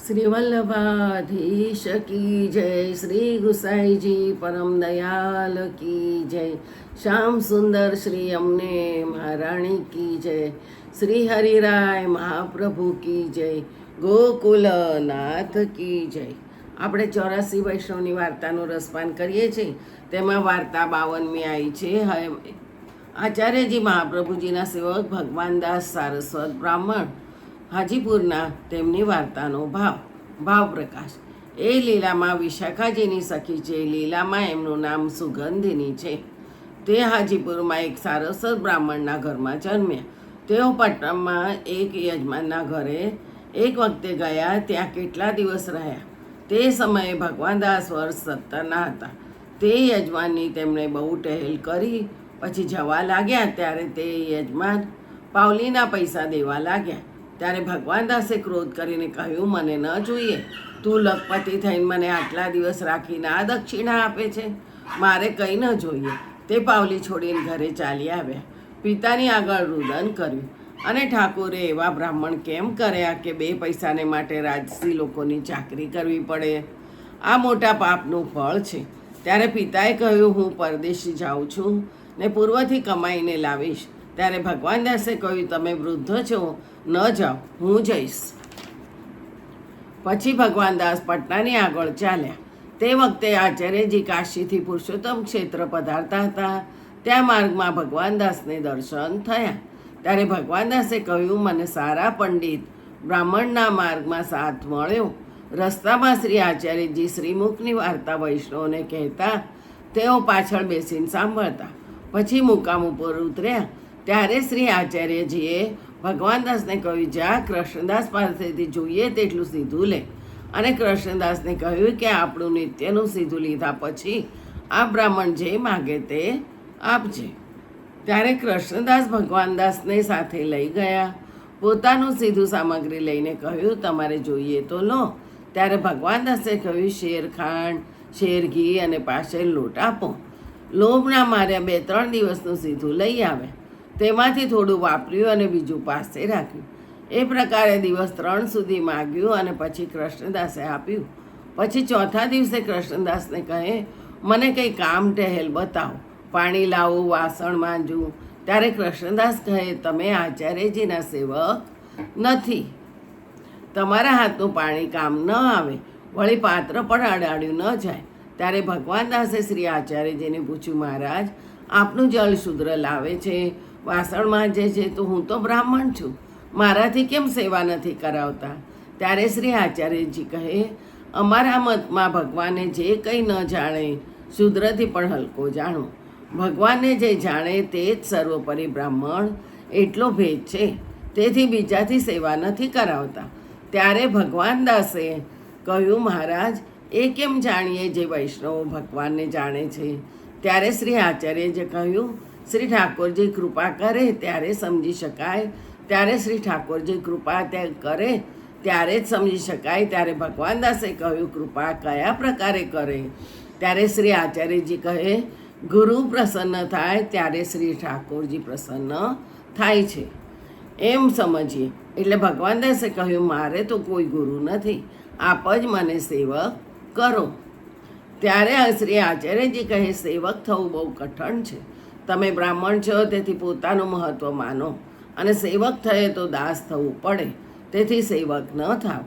શ્રી વલ્લભાધીશ કી જય, શ્રી ગુસાઈજી પરમ દયાલ કી જય, શ્યામ સુંદર શ્રી અમને મહારાણી કી જય, શ્રી હરિરાય મહાપ્રભુ કી જય, ગોકુલનાથ કી જય. આપણે 84 વૈષ્ણવની વાર્તાનું રસપાન કરીએ છીએ. તેમાં વાર્તા 52મી આવી છે. હવે આચાર્યજી મહાપ્રભુજીના સેવક ભગવાનદાસ સારસ્વત બ્રાહ્મણ હાજીપુરના તેમની વાર્તાનો ભાવ પ્રકાશ. એ લીલામાં વિશાખાજીની સખી છે. લીલામાં એમનું નામ સુગંધિની છે. તે હાજીપુરમાં એક સારસ્વત બ્રાહ્મણના ઘરમાં જન્મ્યા. તેઓ પટનામાં એક યજમાનના ઘરે એક વખતે ગયા. ત્યાં કેટલા દિવસ રહ્યા. તે સમયે ભગવાનદાસ વર્ષ 17ના હતા. તે યજમાનની તેમણે બહુ ટહેલ કરી. પછી જવા લાગ્યા ત્યારે તે યજમાન પાવલીના પૈસા દેવા લાગ્યા. ત્યારે ભગવાનદાસે ક્રોધ કરીને કહ્યું, મને ન જોઈએ. તું લખપતિ થઈને મને આટલા દિવસ રાખીને આ દક્ષિણા આપે છે. મારે કંઈ ન જોઈએ. તે પાવલી છોડીને ઘરે ચાલી આવ્યા. પિતાની આગળ રુદન કર્યું. અને ઠાકોરે એવા બ્રાહ્મણ કેમ કર્યા કે 2 પૈસાને માટે રાજસી લોકોની ચાકરી કરવી પડે? આ મોટા પાપનું ફળ છે. ત્યારે પિતાએ કહ્યું, હું પરદેશી જાઉં છું ને પૂર્વથી કમાઈને લાવીશ. ત્યારે ભગવાનદાસે કહ્યું, તમે વૃદ્ધ છો, ન જાઓ, હું જઈશ. પછી ભગવાનદાસ પટનાની આગળ ચાલ્યા. તે વખતે આચાર્યજી કાશીથી પુરુષોત્તમ ક્ષેત્ર પધારતા હતા. ત્યાં માર્ગમાં ભગવાનદાસને દર્શન થયા. ત્યારે ભગવાનદાસે કહ્યું, મને સારા પંડિત બ્રાહ્મણના માર્ગમાં સાથ મળ્યો. રસ્તામાં શ્રી આચાર્યજી શ્રીમુખની વાર્તા વૈષ્ણવને કહેતા. તેઓ પાછળ બેસીને સાંભળતા. પછી મુકામ ઉપર ઉતર્યા. ત્યારે શ્રી આચાર્યજીએ ભગવાનદાસને કહ્યું, જા કૃષ્ણદાસ પાસેથી જોઈએ તેટલું સીધું લે. અને કૃષ્ણદાસને કહ્યું કે આપણું નિત્યનું સીધું લીધા પછી આ બ્રાહ્મણ જે માગે તે આપજે. ત્યારે કૃષ્ણદાસ ભગવાનદાસને સાથે લઈ ગયા. પોતાનું સીધું સામગ્રી લઈને કહ્યું, તમારે જોઈએ તો લો. ત્યારે ભગવાનદાસે કહ્યું, શેર ખાંડ, શેર ઘી અને પાછળ લોટ આપો. લોભના માર્યા 2-3 દિવસનું સીધું લઈ આવે. તેમાંથી થોડું વાપર્યું અને બીજું પાસે રાખ્યું. એ પ્રકારે દિવસ 3 સુધી માગ્યું અને પછી કૃષ્ણદાસે આપ્યું. પછી 4થા દિવસે કૃષ્ણદાસને કહે, મને કંઈ કામ ટહેલ બતાવો. પાણી લાવું, વાસણ માંજવું. ત્યારે કૃષ્ણદાસ કહે, તમે આચાર્યજીના સેવક નથી. તમારા હાથનું પાણી કામ ન આવે, વળી પાત્ર પણ અડાડ્યું ન જાય. ત્યારે ભગવાનદાસે શ્રી આચાર્યજીને પૂછ્યું, મહારાજ, આપનું જળ શુદ્ર લાવે છે, વાસણ માંજે છે, તો હું તો બ્રાહ્મણ છું, મારાથી કેમ સેવા નથી કરાવતા? ત્યારે શ્રી આચાર્યજી કહે, અમારા મતમાં ભગવાને જે કંઈ ન જાણે શુદ્રથી પણ હલકો જાણો. ભગવાનને જે જાણે તે જ સર્વોપરી બ્રાહ્મણ એટલો ભેદ છે. તેથી બીજાથી સેવા નથી કરાવતા. ત્યારે ભગવાનદાસે કહ્યું, મહારાજ, એ કેમ જાણીએ જે વૈષ્ણવો ભગવાનને જાણે છે? ત્યારે શ્રી આચાર્યજીએ કહ્યું, શ્રી ઠાકોરજી કૃપા કરે ત્યારે સમજી શકાય. ત્યારે શ્રી ઠાકોરજી કૃપા કરે ત્યારે જ સમજી શકાય. ત્યારે ભગવાનદાસે કહ્યું, કૃપા કયા પ્રકારે કરે? ત્યારે શ્રી આચાર્યજી કહે, ગુરુ પ્રસન્ન થાય ત્યારે શ્રી ઠાકોરજી પ્રસન્ન થાય છે, એમ સમજીએ. એટલે ભગવાનદાસે કહ્યું, મારે તો કોઈ ગુરુ નથી, આપ જ મને સેવક કરો. ત્યારે શ્રી આચાર્યજી કહે, સેવક થવું બહુ કઠણ છે. તમે બ્રાહ્મણ છો તેથી પોતાનું મહત્ત્વ માનો, અને સેવક થયે તો દાસ થવું પડે, તેથી સેવક ન થાવ.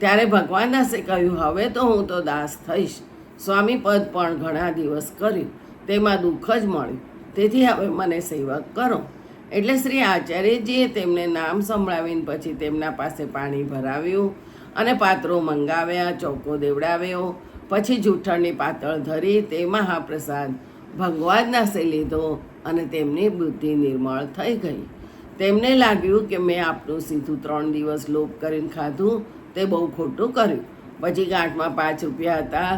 ત્યારે ભગવાનદાસે કહ્યું, હવે તો હું તો દાસ થઈશ. સ્વામી પદ પણ ઘણા દિવસ કર્યું, તેમાં દુઃખ જ મળ્યું, તેથી હવે મને સેવક કરો. એટલે શ્રી આચાર્યજીએ તેમને નામ સંભળાવીને પછી તેમના પાસે પાણી ભરાવ્યું અને પાત્રો મંગાવ્યા, ચોકો દેવડાવ્યો. પછી જૂઠણની પાતળ ધરી તે મહાપ્રસાદ ભગવાનદાસે લીધો અને તેમની બુદ્ધિ નિર્મળ થઈ ગઈ. તેમને લાગ્યું કે મેં આપનું સીધું 3 દિવસ લોભ કરીને ખાધું, તે બહુ ખોટું કર્યું. પછી ગાંઠમાં 5 રૂપિયા હતા,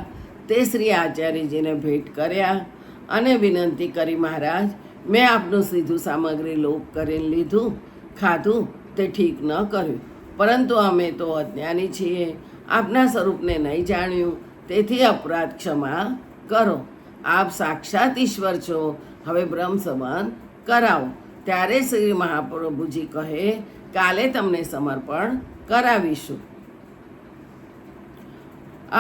તે શ્રી આચાર્યજીને ભેટ કર્યા અને વિનંતી કરી, મહારાજ, મેં આપનું સીધું સામગ્રી લોભ કરીને લીધું, ખાધું, તે ઠીક ન કર્યું, પરંતુ અમે તો અજ્ઞાની છીએ, આપના સ્વરૂપને નહીં જાણ્યું, તેથી અપરાધ ક્ષમા કરો. આપ સાક્ષાત ઈશ્વર છો, હવે બ્રહ્મ સંબંધ કરાવો. ત્યારે શ્રી મહાપ્રભુજી કહે, કાલે તમને સમર્પણ કરાવીશું.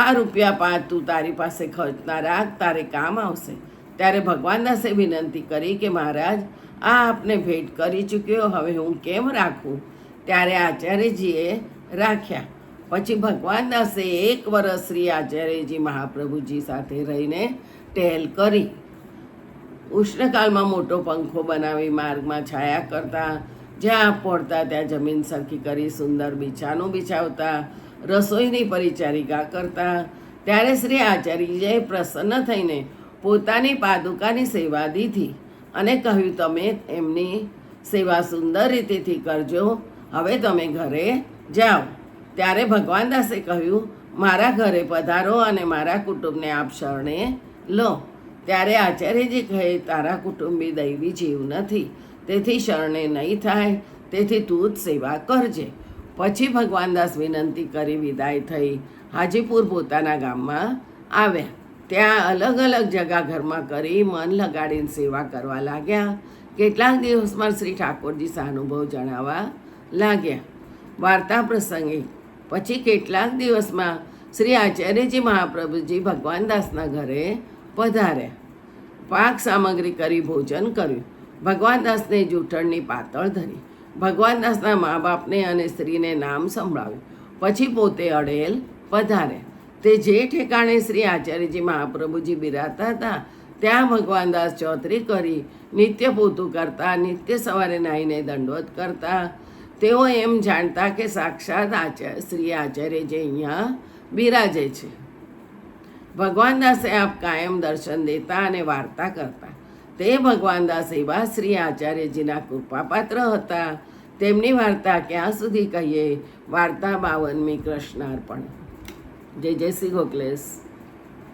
આ રૂપિયા 5 તું તારી પાસે ખર્ચના રાખ, તારે કામ આવશે. ત્યારે ભગવાનદાસે વિનંતી કરી કે મહારાજ, આ આપને ભેટ કરી ચૂક્યો, હવે હું કેમ રાખું? ત્યારે આચાર્યજીએ રાખ્યા. પછી ભગવાનદાસે 1 વર્ષ શ્રી આચાર્યજી મહાપ્રભુજી સાથે રહીને ટહેલ કરી. ઉષ્ણકાળમાં મોટો પંખો બનાવી માર્ગમાં છાયા કરતા, જ્યાં પહોંચતા ત્યાં જમીન સરખી કરી સુંદર બિછાનું બિછાવતા, રસોઈની પરિચારિકા કરતા. ત્યારે શ્રી આચાર્યજીએ પ્રસન્ન થઈને પોતાની પાદુકાની સેવા દીધી અને કહ્યું, તમે એમની સેવા સુંદર રીતેથી કરજો, હવે તમે ઘરે જાઓ. ત્યારે ભગવાનદાસે કહ્યું, મારા ઘરે પધારો અને મારા કુટુંબને આપ શરણે લો. ત્યારે આચાર્યજી કહે, તારા કુટુંબી દૈવી જીવ નથી, તેથી શરણે નહીં થાય, તેથી તું જ સેવા કરજે. પછી ભગવાનદાસ વિનંતી કરી વિદાય થઈ હાજીપુર પોતાના ગામમાં આવ્યા. ત્યાં અલગ અલગ જગા ઘરમાં કરી મન લગાડીને સેવા કરવા લાગ્યા. કેટલાક દિવસમાં શ્રી ઠાકોરજી સાનુભવ જણાવવા લાગ્યા. વાર્તા પ્રસંગે પછી કેટલાક દિવસમાં શ્રી આચાર્યજી મહાપ્રભુજી ભગવાનદાસના ઘરે પધાર્યા. પાક સામગ્રી કરી ભોજન કર્યું. ભગવાનદાસને જૂઠણની પાતળ ધરી. ભગવાનદાસના મા બાપને અને સ્ત્રીને નામ સંભળાવ્યું. પછી પોતે અડેલ પધાર્યા. તે જે ઠેકાણે શ્રી આચાર્યજી મહાપ્રભુજી બિરાજતા હતા ત્યાં ભગવાનદાસ ચૌધરી કરી નિત્ય પોતું કરતા, નિત્ય સવારે નાહીને દંડવત કરતા. તેઓ એમ જાણતા કે સાક્ષાત શ્રી આચાર્યજી અહીંયા બિરાજે છે. ભગવાનદાસે આપ કાયમ દર્શન દેતા અને વાર્તા કરતા. તે ભગવાનદાસ એવા શ્રી આચાર્યજીના કૃપાપાત્ર હતા. તેમની વાર્તા ક્યાં સુધી કહીએ? વાર્તા 52મી. કૃષ્ણાર્પણ. જય જય શ્રી ગોખલેશ.